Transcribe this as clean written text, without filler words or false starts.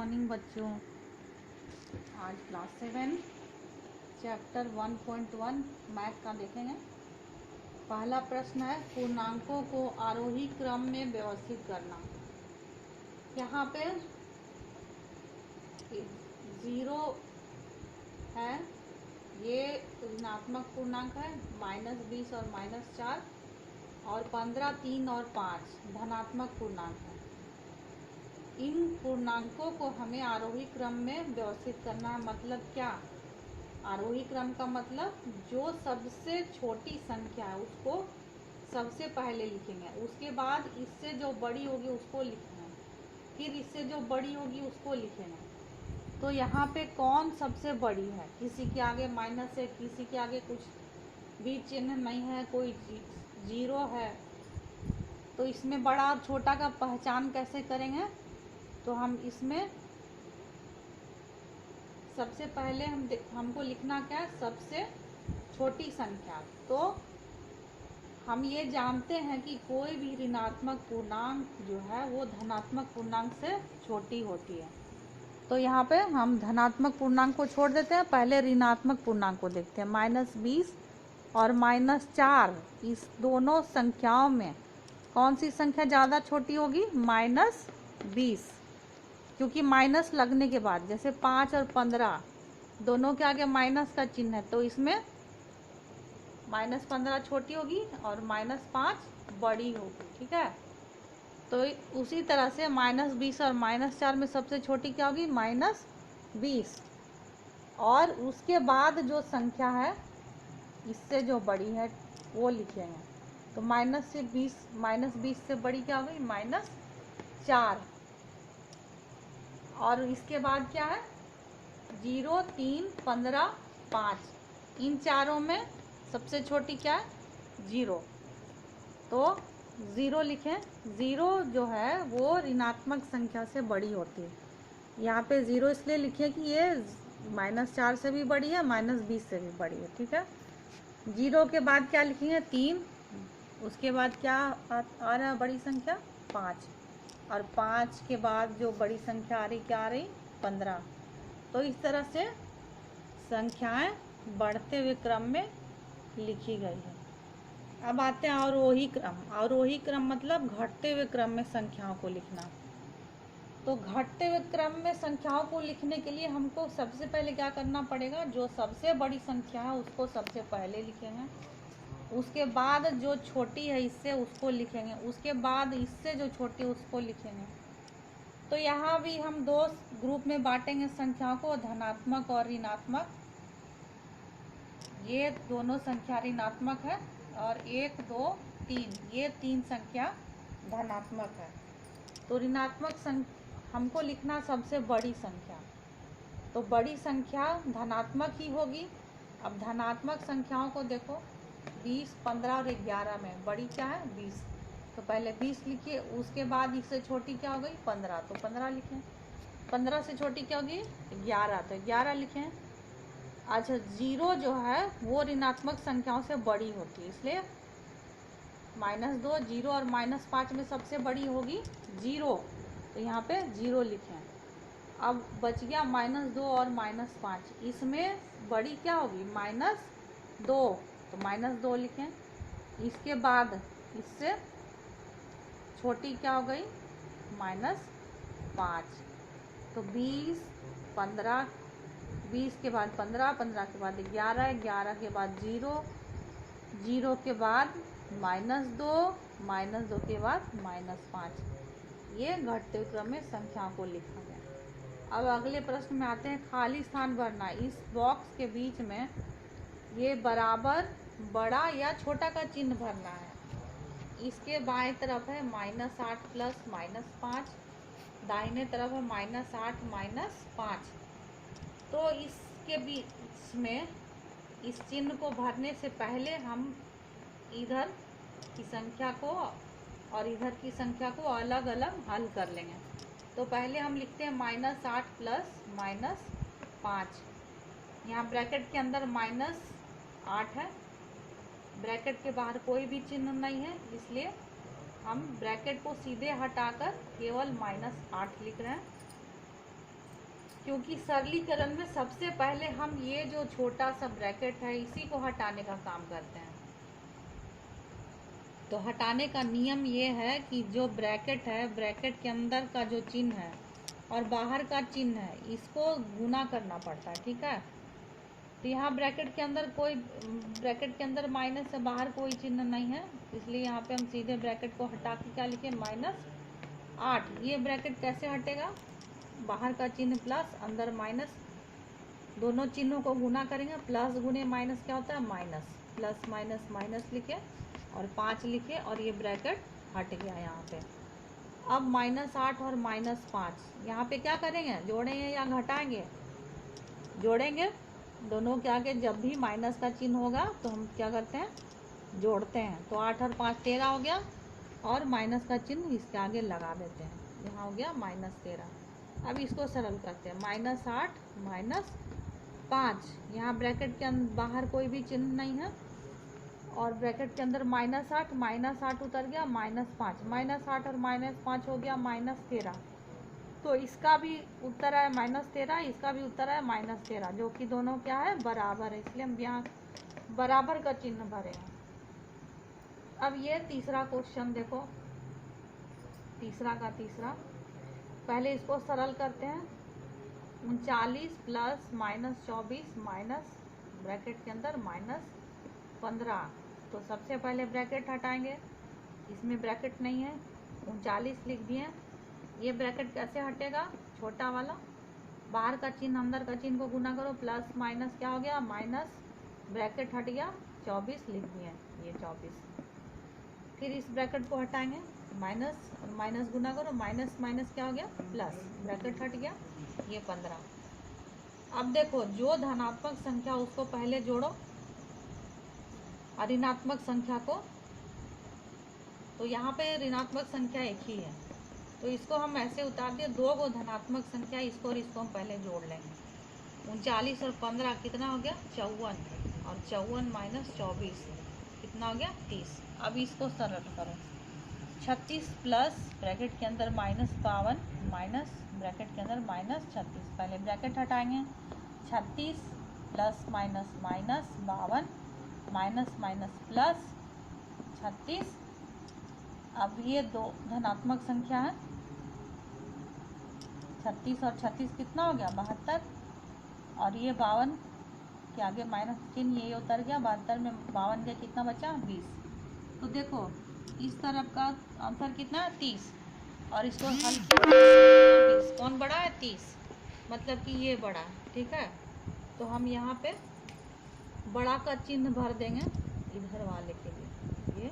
Morning बच्चों। आज class 7 chapter 1.1 math का देखेंगे। पहला प्रश्न है पूर्णांकों को आरोही क्रम में व्यवस्थित करना। यहाँ पे 0 है, ये ऋणात्मक पूर्णांक है, -20 और -4, और 15, 3 और 5 धनात्मक पूर्णांक है। इन पूर्णांकों को हमें आरोही क्रम में व्यवस्थित करना है। मतलब क्या? आरोही क्रम का मतलब जो सबसे छोटी संख्या है उसको सबसे पहले लिखेंगे, उसके बाद इससे जो बड़ी होगी उसको लिखेंगे, फिर इससे जो बड़ी होगी उसको लिखेंगे। तो यहाँ पे कौन सबसे बड़ी है? किसी के आगे माइनस है, किसी के आगे कुछ भी चिन्ह नहीं है, कोई 0 है। तो इसमें बड़ा और छोटा का पहचान कैसे करेंगे? तो हम इसमें सबसे पहले हमको लिखना क्या है? सबसे छोटी संख्या। तो हम ये जानते हैं कि कोई भी ऋणात्मक पूर्णांक जो है वो धनात्मक पूर्णांक से छोटी होती है। तो यहाँ पे हम धनात्मक पूर्णांक को छोड़ देते हैं, पहले ऋणात्मक पूर्णांक को देखते हैं। -20 और -4, इस दोनों संख्याओं में कौन सी संख्या ज़्यादा छोटी होगी? -20, क्योंकि माइनस लगने के बाद जैसे 5 और 15 दोनों के आगे माइनस का चिन्ह है, तो इसमें -15 छोटी होगी और -5 बड़ी होगी। ठीक है, तो उसी तरह से -20 और -4 में सबसे छोटी क्या होगी? -20, और उसके बाद जो संख्या है इससे जो बड़ी है वो लिखेंगे। तो -20 से बड़ी क्या होगी? -4, और इसके बाद क्या है? 0, 3, 15, 5। इन चारों में सबसे छोटी क्या है? 0। तो 0 लिखें। 0 जो है वो ऋणात्मक संख्या से बड़ी होती है। यहाँ पे 0 इसलिए लिखे कि ये -4 से भी बड़ी है, -20 से भी बड़ी है। ठीक है, 0 के बाद क्या लिखेंगे? 3। उसके बाद क्या आ रहा है? बड़ी संख्या 5, और 5 के बाद जो बड़ी संख्या आ रही, क्या आ रही? 15। तो इस तरह से संख्याएं बढ़ते हुए क्रम में लिखी गई है। अब आते हैं अवरोही क्रम। अवरोही क्रम मतलब घटते हुए क्रम में संख्याओं को लिखना। तो घटते हुए क्रम में संख्याओं को लिखने के लिए हमको सबसे पहले क्या करना पड़ेगा? जो सबसे बड़ी संख्या है उसको सबसे पहले लिखेंगे, उसके बाद जो छोटी है इससे उसको लिखेंगे, उसके बाद इससे जो छोटी है उसको लिखेंगे। तो यहाँ भी हम 2 ग्रुप में बांटेंगे संख्याओं को, धनात्मक और ऋणात्मक। ये दोनों संख्या ऋणात्मक है, और 1, 2, 3 ये 3 संख्या धनात्मक है। तो ऋणात्मक हमको लिखना सबसे बड़ी संख्या, तो बड़ी संख्या धनात्मक ही होगी। अब धनात्मक संख्याओं को देखो, 20, 15 और 11 में बड़ी क्या है? 20। तो पहले 20 लिखिए, उसके बाद इससे छोटी क्या हो गई? 15, तो 15 लिखें। 15 से छोटी क्या होगी? 11, तो 11 लिखें। अच्छा, 0 जो है वो ऋणात्मक संख्याओं से बड़ी होती है, इसलिए -2, 0 और -5 में सबसे बड़ी होगी 0, तो यहाँ पे 0 लिखें। अब बच गया -2 और -5, इसमें बड़ी क्या होगी? -2, तो -2 लिखें। इसके बाद इससे छोटी क्या हो गई? -5, तो 20, 15, 20 के बाद 15, 15 के बाद 11, 11 के बाद 0, 0 के बाद -2, -2 के बाद -5। ये घटते क्रम में संख्याओं को लिखा गया। अब अगले प्रश्न में आते हैं खाली स्थान भरना। इस बॉक्स के बीच में ये बराबर, बड़ा या छोटा का चिन्ह भरना है। इसके बाएं तरफ है -8 प्लस -5, दाहिने तरफ है -8 -5। तो इसके बीच में इस चिन्ह को भरने से पहले हम इधर की संख्या को और इधर की संख्या को अलग अलग हल कर लेंगे। तो पहले हम लिखते हैं -8 प्लस -5। यहाँ ब्रैकेट के अंदर -8 है, ब्रैकेट के बाहर कोई भी चिन्ह नहीं है, इसलिए हम ब्रैकेट को सीधे हटाकर केवल -8 लिख रहे हैं। क्योंकि सरलीकरण में सबसे पहले हम ये जो छोटा सा ब्रैकेट है इसी को हटाने का काम करते हैं। तो हटाने का नियम ये है कि जो ब्रैकेट है, ब्रैकेट के अंदर का जो चिन्ह है और बाहर का चिन्ह है, इसको गुना करना पड़ता है, ठीक है। तो यहाँ ब्रैकेट के अंदर माइनस है, बाहर कोई चिन्ह नहीं है, इसलिए यहाँ पे हम सीधे ब्रैकेट को हटा के क्या लिखे, -8। ये ब्रैकेट कैसे हटेगा, बाहर का चिन्ह प्लस, अंदर माइनस, दोनों चिन्हों को गुना करेंगे, प्लस गुने माइनस क्या होता है, माइनस, प्लस माइनस माइनस लिखे और 5 लिखे और ये ब्रैकेट हट गया यहाँ पे। अब -8 और -5 यहाँ पे क्या करेंगे, जोड़ेंगे या घटाएंगे, जोड़ेंगे। दोनों के आगे जब भी माइनस का चिन्ह होगा तो हम क्या करते हैं, जोड़ते हैं। तो 8 और 5 13 हो गया और माइनस का चिन्ह इसके आगे लगा देते हैं, यहाँ हो गया -13। अब इसको सरल करते हैं, -8 -5, यहाँ ब्रैकेट के बाहर कोई भी चिन्ह नहीं है और ब्रैकेट के अंदर -8 उतर गया, -5, -8 और -5 हो गया -13। तो इसका भी उत्तर है -13, इसका भी उत्तर है -13, जो कि दोनों क्या है, बराबर है, इसलिए हम यहाँ बराबर का चिन्ह भरे हैं। अब ये तीसरा क्वेश्चन देखो, तीसरा का तीसरा, पहले इसको सरल करते हैं। 39 प्लस -24 माइनस ब्रैकेट के अंदर -15। तो सबसे पहले ब्रैकेट हटाएंगे, इसमें ब्रैकेट नहीं है, 39 लिख दिए। ये ब्रैकेट कैसे हटेगा, छोटा वाला, बाहर का चिन्ह अंदर का चिन्ह को गुना करो, प्लस माइनस क्या हो गया, माइनस, ब्रैकेट हट गया, 24 लिख दिए, ये 24। फिर इस ब्रैकेट को हटाएंगे, माइनस और माइनस गुना करो, माइनस माइनस क्या हो गया, प्लस, ब्रैकेट हट गया, ये 15। अब देखो, जो धनात्मक संख्या उसको पहले जोड़ो और ऋणात्मक संख्या को, तो यहाँ पे ऋणात्मक संख्या एक ही है, तो इसको हम ऐसे उतार दिए, 2 को धनात्मक संख्या, इसको और इसको हम पहले जोड़ लेंगे। 39 और 15 कितना हो गया, 54, और 54 माइनस 24 कितना हो गया, 30। अब इसको सरल करो, 36 प्लस ब्रैकेट के अंदर -52 माइनस ब्रैकेट के अंदर -36, पहले ब्रैकेट हटाएंगे, 36 plus minus minus 52 minus minus plus 36। अब ये 2 धनात्मक संख्या है, 36 और 36 कितना हो गया, 72, और ये 52 के आगे माइनस चिन्ह, ये उतर गया, 72 में 52 गया, कितना बचा, 20। तो देखो इस तरफ का आंसर कितना है, 30, और इसको हल किया 20, कौन बड़ा है, 30, मतलब कि ये बड़ा है, ठीक है। तो हम यहाँ पे बड़ा का चिन्ह भर देंगे इधर वाले के लिए, ये